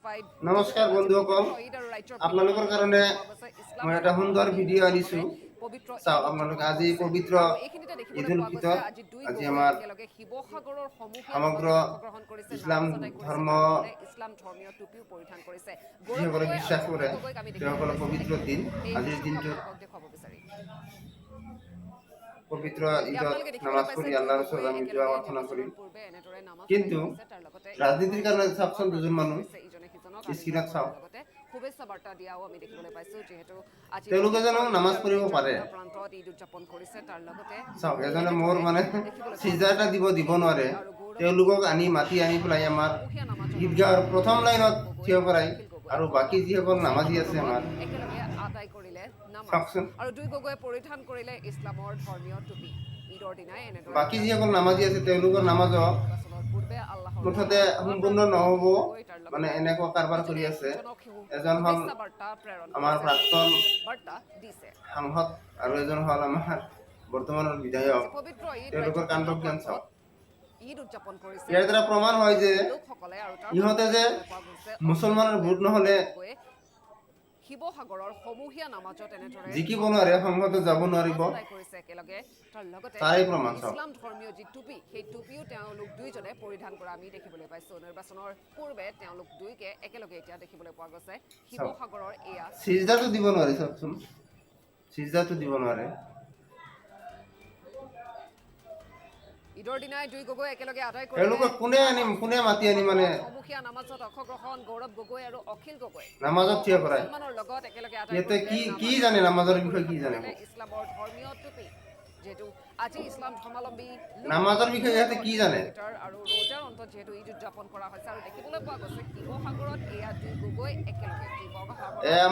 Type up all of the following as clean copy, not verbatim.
নমস্কাৰ বন্ধুসকল, আপোনালোকৰ কাৰণে মই এটা সুন্দৰ ভিডিঅ' আনিছোঁ। চাওক আপোনালোকে, আজি পবিত্ৰ ঈদ উল ফিতৰ। আজি আমাৰ সমগ্ৰ ইছলাম ধৰ্ম যিসকলে বিশ্বাস কৰে তেওঁসকলৰ পবিত্ৰ দিন। আজিৰ দিনটো পবিত্ৰ ঈদত নামাজ পঢ়ি আল্লাহৰ ওচৰত আমি দোৱা প্ৰাৰ্থনা কৰিম। কিন্তু ৰাজনীতিৰ কাৰণে চাওকচোন, দুজন মানুহ স্ক্ৰীণত চাওক, শুভেচ্ছা বাৰ্তা দিয়াও আমি দেখিবলৈ পাইছো, যিহেতু আজি তেওঁলোকে জানো নামাজ পঢ়িব পাৰে। প্ৰান্তত ঈদ উদযাপন কৰিছে। তাৰ লগতে চাওক, এজনে মোৰ মানে চিজদা এটা দিব নোৱাৰে, তেওঁলোকক মাতি আনি পেলাই আমাৰ ঈদগাহৰ প্ৰথম লাইনত থিয় কৰাই, আৰু বাকী যিসকল নামাজি আছে আমাৰ, একেলগে আদায় কৰিলে নামাজ। চাওকচোন, আৰু দুই গগৈয়ে পৰিধান কৰিলে ইছলামৰ ধৰ্মীয় টুপি। ঈদৰ দিনাই এনেদৰে বাকী যিসকল নামাজি আছে তেওঁলোকৰ নামাজ নিৰ্বাচনৰ পূৰ্বে আল্লাহৰ মুঠতে সম্পূৰ্ণ নহ'ব, মানে এনেকুৱা কাৰবাৰ কৰি আছে। এজন হ'ল আমাৰ প্ৰাক্তন সাংসদ আৰু এজন হ'ল আমাৰ বৰ্তমানৰ বিধায়ক। তেওঁলোকৰ কাণ্ড জ্ঞান চাওক। ঈদ উদযাপন কৰিছে। ইয়াৰ দ্বাৰা প্ৰমাণ হয় যে লোকসকলে আৰু তাৰ ইহঁতে যে মুছলমানৰ ভোট নহ'লে শিৱসাগৰৰ সমূহীয়া নামাজত এনেদৰে জিকিব নোৱাৰে, সংসদত যাব নোৱাৰিব, কৰিছে একেলগে। তাৰ লগতে তাৰে প্ৰমাণ চাওক। ইছলাম ধৰ্মীয় যি টুপি, সেই টুপিও তেওঁলোক দুইজনে পৰিধান কৰা আমি দেখিবলৈ পাইছো। নিৰ্বাচনৰ পূৰ্বে তেওঁলোক দুইকে একেলগে এতিয়া দেখিবলৈ পোৱা গৈছে। শিৱসাগৰৰ এয়া চিজদাটো দিব নোৱাৰে, চাওকচোন, চিজদাটো দিব নোৱাৰে। ঈদৰ দিনাই দুই গগৈ একেলগে আদায় কৰিলে। তেওঁলোকক কোনে মাতি আনি মানে সমূহীয়া নামাজত অংশগ্ৰহণ গৌৰৱ গগৈ আৰু অখিল গগৈ নামাজত থিয় কৰাই। মুছলমানৰ লগত একেলগে আদায় ইয়াতে কৰিলে। কি জানে নামাজৰ বিষয়ে, কি জানে ইছলামৰ ধৰ্মীয় টুপি, যিহেতু আজি ইছলাম ধৰ্মাৱলম্বী নামাজৰ বিষয়ে ইয়াতে কি জানে। আৰু ৰোজাৰ অন্তত যিহেতু ঈদ উদযাপন কৰা হৈছে, আৰু দেখিবলৈ পোৱা গৈছে শিৱসাগৰত এয়া দুই গগৈ একেলগে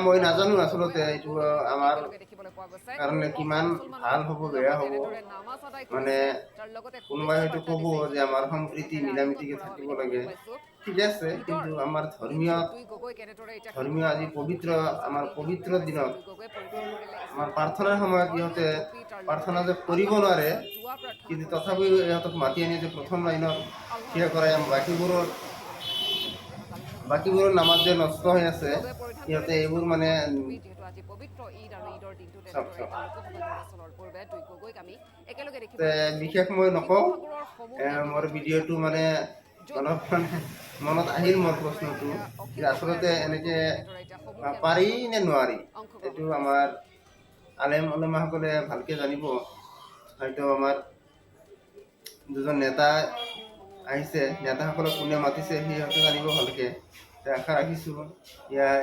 মই নাজানো আচলতে এইটো আমাৰ দেখিবলৈ পোৱা গৈছে। কাৰণে কিমান ভাল হ'ব বেয়া হ'ব, নামাজ আদায় মানে তাৰ লগতে কোনোবাই হয়তো ক'ব যে আমাৰ সম্প্ৰীতি মিলামিতিকে থাকিব লাগে, ঠিক আছে, কিন্তু আমাৰ ধৰ্মীয় আজি পবিত্ৰ আমাৰ পবিত্ৰ দিনত আমাৰ প্ৰাৰ্থনাৰ সময়ত ইহঁতে প্ৰাৰ্থনা যে কৰিব নোৱাৰে, কিন্তু তথাপিও ইহঁতক মাতি আনি যে প্ৰথম লাইনত থিয় কৰাই, বাকীবোৰৰ নামাজ যে নষ্ট হৈ আছে, সিহঁতে এইবোৰ মানে বিশেষ মই নকওঁ। মোৰ ভিডিঅ'টো মানে মনত আহিল মোৰ প্ৰশ্নটো, যে আচলতে এনেকে পাৰি নে নোৱাৰি। এইটো আমাৰ আলেম ওলামাসকলে ভালকে জানিব। হয়তো আমাৰ দুজন নেতা আহিছে, নেতাসকলক কোনে মাতিছে সিহঁতে জানিব ভালকে। আশা ৰাখিছোঁ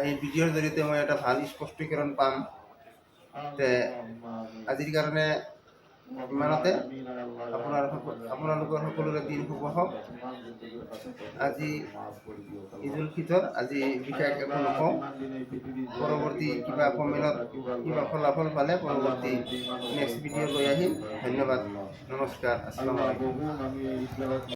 এই ভিডিঅ'ৰ জৰিয়তে মই এটা ভাল স্পষ্টীকৰণ পাম। আজিৰ কাৰণে ইমানতে। আপোনালোকৰ সকলোৰে দিন শুভ হওক। আজি ঈদ উল ফিতৰ, আজি বিশেষ একো নকওঁ। পৰৱৰ্তী কিবা কমেণ্টত কিবা ফলাফল পালে পৰৱৰ্তী নেক্সট ভিডিঅ' লৈ আহিম। ধন্যবাদ, নমস্কাৰ, আসসালামু আলাইকুম।